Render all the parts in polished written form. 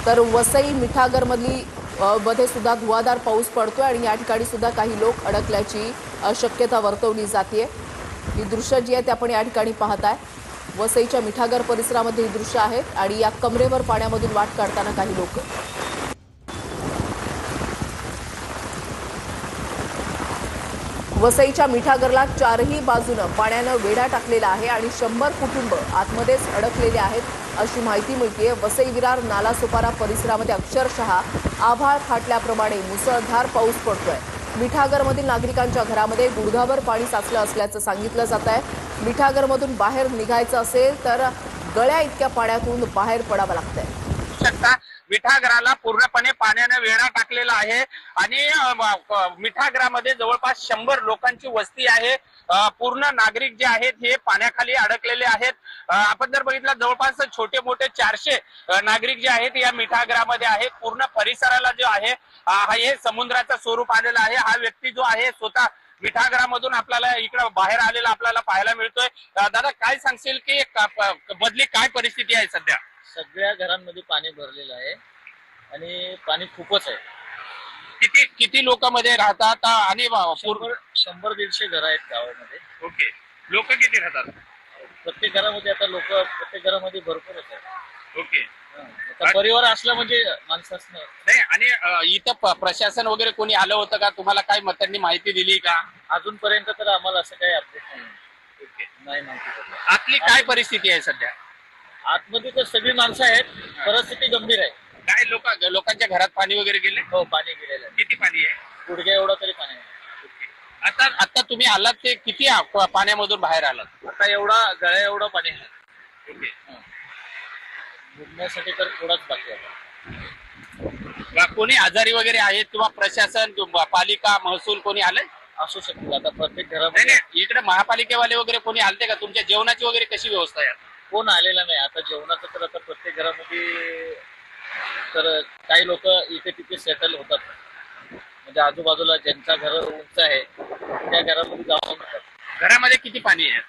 तर वसई मिठागर मधली मध्ये सुद्धा धुवाधार पाऊस पडतोय आणि या ठिकाणी सुद्धा काही लोक अडकल्याची शक्यता वर्तवली जाते। ही दृश्य जी आहेत आपण या ठिकाणी पाहताय। वसईच्या मिठागर परिसरामध्ये ही दृश्य आहेत आणि या कमरेवर पाण्यामधून वाट काढताना काही लोक। वसईच्या मिठागरला चारही बाजूनं पाण्यानं वेढा टाकलेला आहे आणि 100 कुटुंब आतमध्येच अडकलेले आहेत अशी माहिती मिळते। वसई विरार नालासोपारा परिसरामध्ये अक्षरशः आभाळ फाटल्याप्रमाणे मुसळधार पाऊस पडतोय। मिठागरमधील नागरिकांच्या घरामध्ये गुडघाभर पाणी साचलं असल्याचं सांगितलं जात आहे। मिठागरमधून बाहेर निघायचं असेल तर गळ्या इतक्या पाण्यातून बाहेर पडावं लागतंय। मिठागराला पूर्णपणे पाण्याने वेढा टाकलेला आहे आणि मिठागरामध्ये जवळपास 100 लोकांची वस्ती आहे। पूर्ण नागरिक जे आहेत हे पाण्याखाली अडकलेले आहेत। आपण जर बघितलं जवळपास छोटे मोठे 400 नागरिक जे आहेत या मिठागरामध्ये आहेत। पूर्ण परिसराला जो आहे हे समुद्राचं स्वरूप आलेलं आहे। हा व्यक्ती जो आहे स्वतः मिठागरामधून आपल्याला इकडे बाहेर आलेला आपल्याला पाहायला मिळतोय। दादा काय सांगशील की मधली काय परिस्थिती आहे सध्या? सगळ्या घरांमध्ये पाणी भरलेलं आहे आणि पाणी खूपच आहे। किती लोकांमध्ये राहतात आणि 100-150 घर आहेत गावामध्ये। ओके, लोक किती राहतात? प्रत्येक घरामध्ये आता लोक प्रत्येक घरामध्ये भरपूरच आहेत। ओके, परिवार असला म्हणजे माणसं असणं नाही। आणि इथं प्रशासन वगैरे कोणी आलं होतं का? तुम्हाला काय त्यांनी माहिती दिली का? अजूनपर्यंत तर आम्हाला असं काही अपडेट नाही। ओके, नाही माहिती। आतली काय परिस्थिती आहे सध्या? आतमध्ये तर सगळी माणसं आहेत, परिस्थिती गंभीर आहे। काय लोकांच्या घरात पाणी वगैरे गेले? हो, पाणी गेलेलं आहे। किती पाणी आहे? गुडघ्या एवढा तरी पाणी आहे। आता तुम्ही आलात ते किती पाण्यामधून बाहेर आलात? आता एवढा गळ्या एवढं पाणी आहे। ओके, बुडण्यासाठी तर थोडाच बाकी आहे। कोणी आजारी वगैरे आहेत किंवा प्रशासन पालिका महसूल कोणी आलंय? असू शकतो आता प्रत्येक घरामध्ये। इकडे महापालिकेवाले वगैरे कोणी आलते का? तुमच्या जेवणाची वगैरे कशी व्यवस्था आहे? कोण आलेला नाही आता जेवणाचं। तर आता प्रत्येक घरामध्ये तर काही लोक इथे तिथे सेटल होतात, म्हणजे आजूबाजूला ज्यांचा घर उंच आहे त्या घरामध्ये जाऊन येतात। घरामध्ये किती पाणी आहे?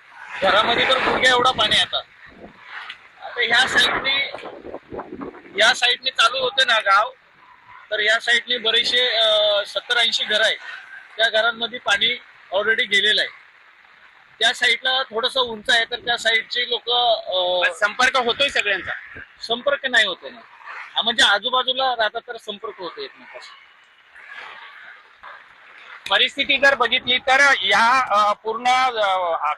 घरामध्ये तर गुडघ्या एवढा पाणी आहे। आता या साईडने चालू होते ना गाव, तर या साईडने बरेचसे 70-80 घर आहेत। त्या घरांमध्ये पाणी ऑलरेडी गेलेलं आहे। त्या साईडला थोडस उंच आहे तर त्या साईडचे लोक संपर्क होतोय सगळ्यांचा? संपर्क नाही होते ना, म्हणजे आजूबाजूला राहतात तर संपर्क होतो एकमेकांशी। परिस्थिती जर बघितली तर या पूर्ण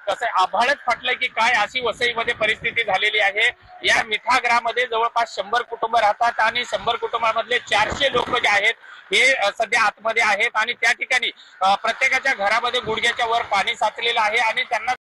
कसं आभाळच फाटलंय की काय अशी वसईमध्ये परिस्थिती झालेली आहे। या मिठागरामध्ये जवळपास 100 कुटुंब राहतात आणि 100 कुटुंबामधले 400 लोक जे आहेत हे सध्या आतमध्ये आहेत आणि त्या ठिकाणी प्रत्येकाच्या घरामध्ये गुडघ्याच्या वर पाणी साचलेलं आहे आणि त्यांना